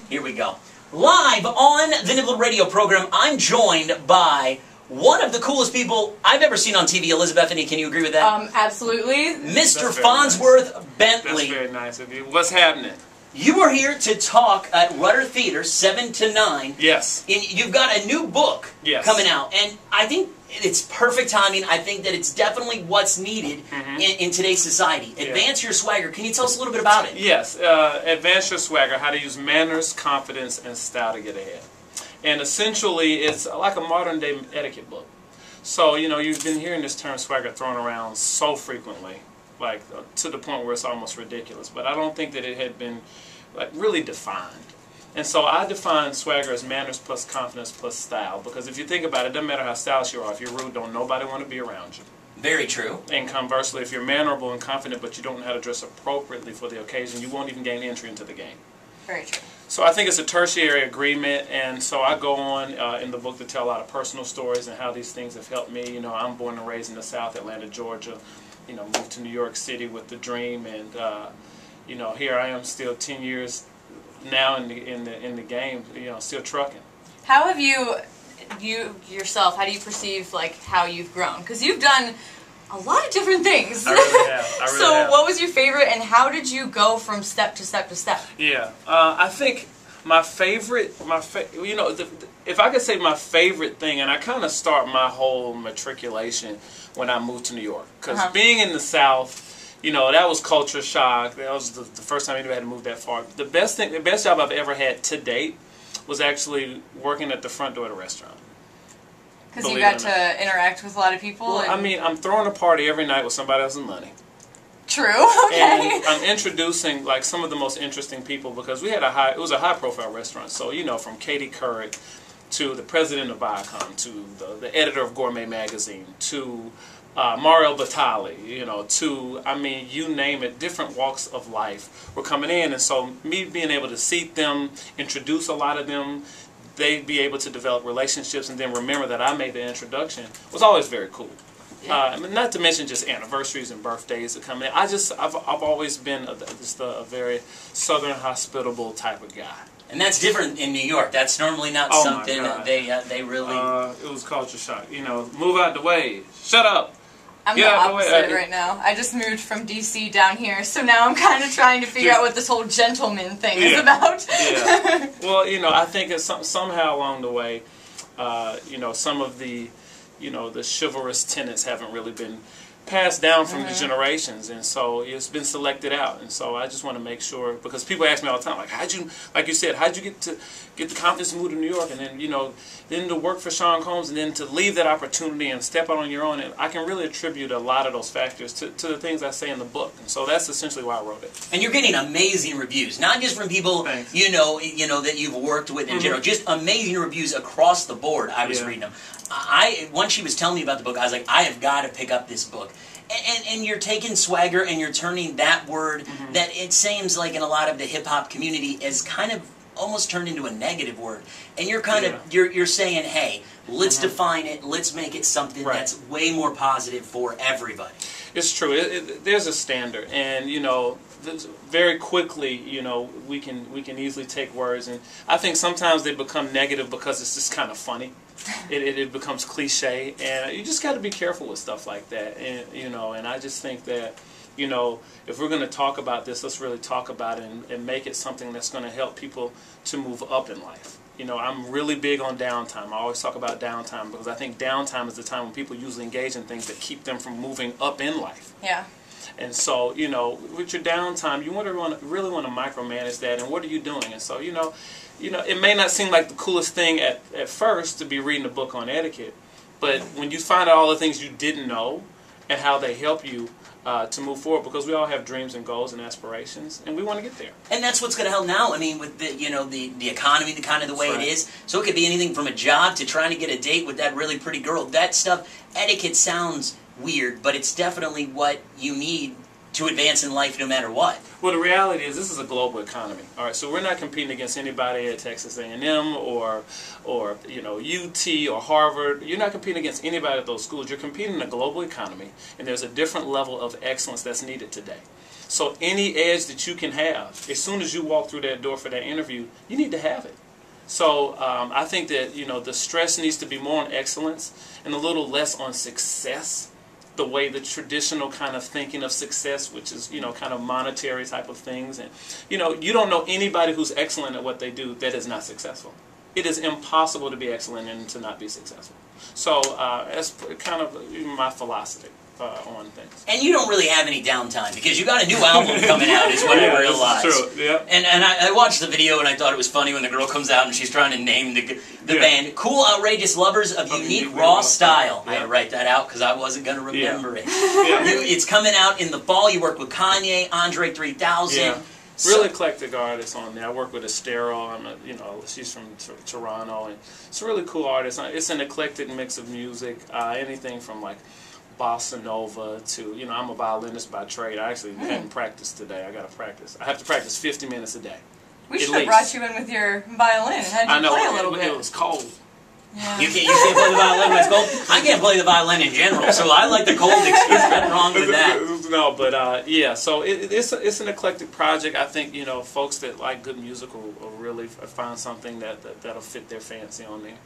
Here we go. Live on the Niblett radio program, I'm joined by one of the coolest people I've ever seen on TV. Elizabethany, can you agree with that? Absolutely. Mr. Fonzworth Bentley. That's very nice of you. What's happening? You are here to talk at Rudder Theater, 7 to 9. Yes. You've got a new book coming out, and I think it's perfect timing. I think that it's definitely what's needed in today's society. Advance Your Swagger. Can you tell us a little bit about it? Yes. Advance Your Swagger, how to use manners, confidence, and style to get ahead. And essentially, it's like a modern-day etiquette book. So, you know, you've been hearing this term swagger thrown around so frequently, like to the point where it's almost ridiculous. But I don't think that it had been like really defined. And so I define swagger as manners plus confidence plus style, because if you think about it, it doesn't matter how stylish you are. If you're rude, don't nobody want to be around you. Very true. And conversely, if you're mannerable and confident but you don't know how to dress appropriately for the occasion, you won't even gain entry into the game. Very true. So I think it's a tertiary agreement, and so I go on in the book to tell a lot of personal stories and how these things have helped me. You know, I'm born and raised in the South, Atlanta, Georgia. You know, moved to New York City with the dream, and you know, here I am still 10 years now in the game. You know, still trucking. How have you yourself? How do you perceive like how you've grown? Because you've done a lot of different things. I really have. I really so have. what was your favorite, and how did you go from step to step to step? Yeah, I think my favorite, you know, if I could say my favorite thing, and I kind of start my whole matriculation when I moved to New York, because being in the South, you know, that was culture shock. That was the first time anybody had to move that far. The best job I've ever had to date was actually working at the front door at a restaurant. Because you got to interact with a lot of people? Well, I mean, I'm throwing a party every night with somebody else's money. True, okay. And I'm introducing, like, some of the most interesting people, because we had it was a high-profile restaurant. So, you know, from Katie Couric to the president of Viacom, to the editor of Gourmet Magazine, to Mario Batali, you know, to, I mean, you name it, different walks of life were coming in. And so me being able to seat them, introduce a lot of them, they'd be able to develop relationships, and then remember that I made the introduction, was always very cool. I mean, not to mention just anniversaries and birthdays that come in. I've always been just a very southern, hospitable type of guy. And that's different in New York. That's normally not something that they really... it was culture shock. You know, move out the way. Shut up. I'm the opposite right now. I just moved from D.C. down here, so now I'm kind of trying to figure out what this whole gentleman thing is about. Yeah. Well, you know, I think it's somehow along the way, you know, some of the, you know, the chivalrous tenets haven't really been passed down from the generations, and so it's been selected out. And so I just want to make sure, because people ask me all the time, like, how'd you, like you said, how'd you get the confidence to move to New York, and then, you know, then to work for Sean Combs, and then to leave that opportunity and step out on your own. And I can really attribute a lot of those factors to the things I say in the book, and so that's essentially why I wrote it. And you're getting amazing reviews, not just from people you know that you've worked with in general, just amazing reviews across the board. I was reading them. Once she was telling me about the book, I was like, I have got to pick up this book. And you're taking swagger and you're turning that word that it seems like in a lot of the hip-hop community is kind of almost turned into a negative word. And you're kind of, you're saying, hey, let's define it, let's make it something that's way more positive for everybody. It's true. There's a standard, and, you know, very quickly, you know, we can easily take words, and I think sometimes they become negative because it's just kind of funny. It becomes cliche, and you just got to be careful with stuff like that. And, you know, and I just think that, you know, if we're going to talk about this, let's really talk about it and make it something that's going to help people to move up in life. You know, I'm really big on downtime. I always talk about downtime because I think downtime is the time when people usually engage in things that keep them from moving up in life. Yeah. And so, you know, with your downtime, you really want to micromanage that, and what are you doing? And so, you know, it may not seem like the coolest thing at first to be reading a book on etiquette, but when you find out all the things you didn't know and how they help you to move forward, because we all have dreams and goals and aspirations, and we want to get there. And that's what's going to help now. I mean, with the, you know, the economy, the kind of the way it is. So it could be anything from a job to trying to get a date with that really pretty girl. That stuff, etiquette sounds weird, but it's definitely what you need to advance in life no matter what. Well, the reality is this is a global economy. All right, so we're not competing against anybody at Texas A&M or you know, UT or Harvard. You're not competing against anybody at those schools. You're competing in a global economy, and there's a different level of excellence that's needed today. So any edge that you can have, as soon as you walk through that door for that interview, you need to have it. So I think that, you know, the stress needs to be more on excellence and a little less on success, the way the traditional kind of thinking of success, which is, you know, kind of monetary type of things. And, you know, you don't know anybody who's excellent at what they do that is not successful. It is impossible to be excellent and to not be successful. So that's kind of my philosophy on things. And you don't really have any downtime because you got a new album coming out, is what I realized. True. Yeah. And I watched the video and I thought it was funny when the girl comes out and she's trying to name the band. Cool, outrageous lovers of unique, raw style. Yeah. I had to write that out because I wasn't going to remember it. Yeah. It's coming out in the fall. You work with Kanye, Andre 3000. Yeah. Real eclectic artists on there. I work with Estero. You know, she's from Toronto, and it's a really cool artist. It's an eclectic mix of music, anything from like bossa nova to, you know, I'm a violinist by trade. I actually hadn't practiced today. I got to practice. I have to practice 50 minutes a day. We should have brought you in with your violin and had you play a little bit. It was cold. Yeah. You can't play the violin when it's cold? I can't play the violin in general, so I like the cold excuse. Nothing wrong with that. No, but yeah, so it's an eclectic project. I think, you know, folks that like good music will really find something that'll fit their fancy on there.